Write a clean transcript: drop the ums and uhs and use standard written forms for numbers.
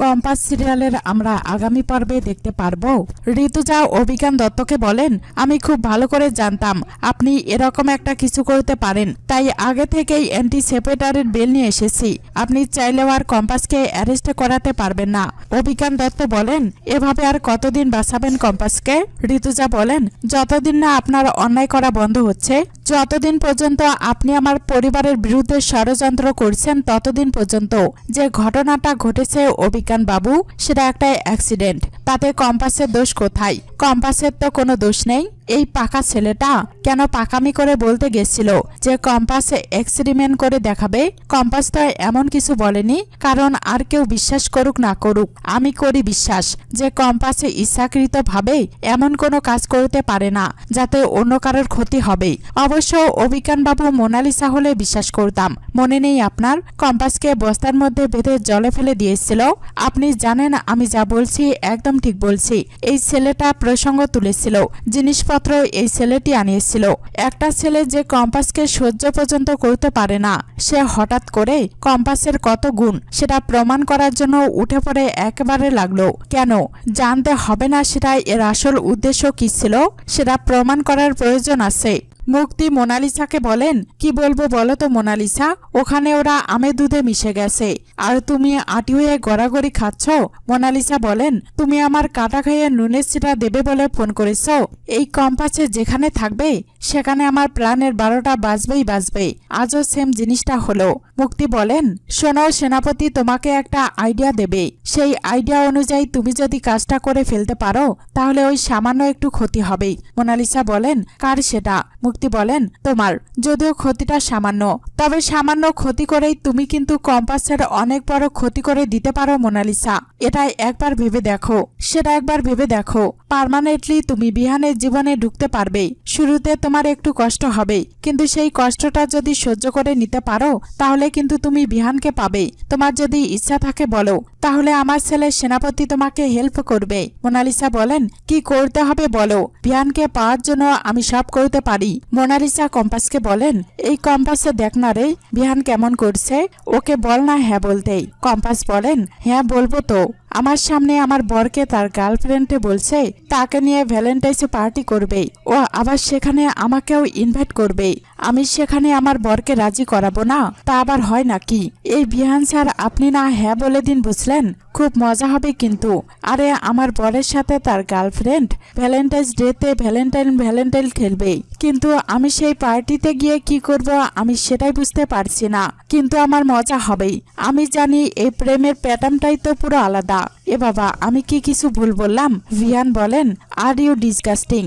Compass সিরিয়ালের আমরা আগামী পর্বে দেখতে পারবো। ঋতুজা অভিজ্ঞান দত্তকে বলেন, আমি খুব ভালো করে জানতাম আপনি এরকম একটা কিছু করতে পারেন, তাই আগে থেকেই অ্যান্টি সেপেটারের বেল নিয়ে এসেছি। আপনি চাইলেও আর কম্পাসকে অ্যারেস্ট করাতে পারবেন না। অভিজ্ঞান দত্ত বলেন, এভাবে আর কতদিন বাঁচাবেন কম্পাসকে? ঋতুজা বলেন, যতদিন না আপনার অন্যায় করা বন্ধ হচ্ছে, যতদিন পর্যন্ত আপনি আমার পরিবারের বিরুদ্ধে ষড়যন্ত্র করছেন, ততদিন পর্যন্ত। যে ঘটনাটা ঘটেছে অভিজ্ঞান বাবু, সেটা একটা অ্যাক্সিডেন্ট। তাতে কম্পাসের দোষ কোথায়? কম্পাসের তো কোনো দোষ নেই। এই পাকা ছেলেটা কেন পাকামি করে বলতে গেছিল যে কম্পাস এক্সপেরিমেন্ট করে দেখাবে? কম্পাস তো এমন কিছু বলেনি। কারণ আর কেউ বিশ্বাস করুক না করুক, আমি করি বিশ্বাস যে কম্পাসে ইচ্ছাকৃতভাবে এমন কোনো কাজ করতে পারে না যাতে অন্য কারোর ক্ষতি হবে। অবশ্য অভিজ্ঞান বাবু মোনালিসা হলে বিশ্বাস করতাম। মনে নেই আপনার? কম্পাসকে বস্তার মধ্যে বেঁধে জলে ফেলে দিয়েছিল। আপনি জানেন আমি যা বলছি একদম ঠিক বলছি। এই ছেলেটা প্রসঙ্গ তুলেছিল, জিনিসপত্র এই ছেলেটি আনিয়েছিল। একটা ছেলে যে কম্পাসকে সহ্য পর্যন্ত করতে পারে না, সে হঠাৎ করে কম্পাসের কত গুণ সেটা প্রমাণ করার জন্য উঠে পড়ে একেবারে লাগলো। কেন জানতে হবে না সেটা এর আসল উদ্দেশ্য কি ছিল? সেটা প্রমাণ করার প্রয়োজন আছে। মুক্তি মোনালিসাকে বলেন, কি বলবো বলো তো মোনালিসা, ওখানে ওরা আমে দুধে মিশে গেছে আর তুমি আটি হয়ে গড়াগড়ি খাচ্ছ। মোনালিসা বলেন, তুমি আমার কাটা খাইয়ে নুনের চিটা দেবে বলে ফোন করেছ। এই কম্পাসে যেখানে থাকবে সেখানে আমার প্রাণের 12টা বাজবেই বাজবে। আজও সেম জিনিসটা হলো। মুক্তি বলেন, শোনো সেনাপতি তোমাকে একটা আইডিয়া দেবে। সেই আইডিয়া অনুযায়ী তুমি যদি কাজটা করে ফেলতে পারো তাহলে ওই সামান্য একটু ক্ষতি হবে। মোনালিসা বলেন, কার সেটা? মুক্তি বলেন, তোমার। যদিও ক্ষতিটা সামান্য, তবে সামান্য ক্ষতি করেই তুমি কিন্তু কম্পাসের অনেক বড় ক্ষতি করে দিতে পারো মোনালিসা। এটা একবার ভেবে দেখো। সেটা একবার ভেবে দেখো। পার্মানেন্টলি তুমি বিহানের জীবনে ঢুকতে পারবে। শুরুতে তোমার একটু কষ্ট হবে, কিন্তু সেই কষ্টটা যদি সহ্য করে নিতে পারো তাহলে কিন্তু তুমি বিহানকে পাবে। তোমার যদি ইচ্ছা থাকে বলো, তাহলে আমার ছেলে সেনাপতি তোমাকে হেল্প করবে। মোনালিসা বলেন, কি করতে হবে বলো? বিহানকে পাওয়ার জন্য আমি সব করতে পারি। মোনালিসা কম্পাসকে বলেন, এই কম্পাসে দেখ না রে বিহান কেমন করছে, ওকে বল না হ্যাঁ বলতেই। কম্পাস বলেন, হ্যাঁ বলবো তো। আমার সামনে আমার বরকে তার গার্লফ্রেন্ডে বলছে তাকে নিয়ে ভ্যালেন্টাইন্স পার্টি করবে, ও আবার সেখানে আমাকেও ইনভাইট করবে। আমি সেখানে আমার বরকে রাজি করাবো না? তা আবার হয় নাকি? এই বিহান স্যার আপনি না হ্যাঁ বলে দিন, বুঝলেন? খুব মজা হবে কিন্তু। আরে আমার বরের সাথে তার গার্লফ্রেন্ড ভ্যালেন্টাইন্স ডেতে ভ্যালেন্টাইন খেলবে, কিন্তু আমি সেই পার্টিতে গিয়ে কি করব আমি সেটাই বুঝতে পারছি না। কিন্তু আমার মজা হবেই। আমি জানি এই প্রেমের প্যাটার্নটাই তো পুরো আলাদা। এ বাবা, আমি কি কিছু ভুল বললাম? ভিয়ান বলেন, আর ইউ ডিসগাস্টিং।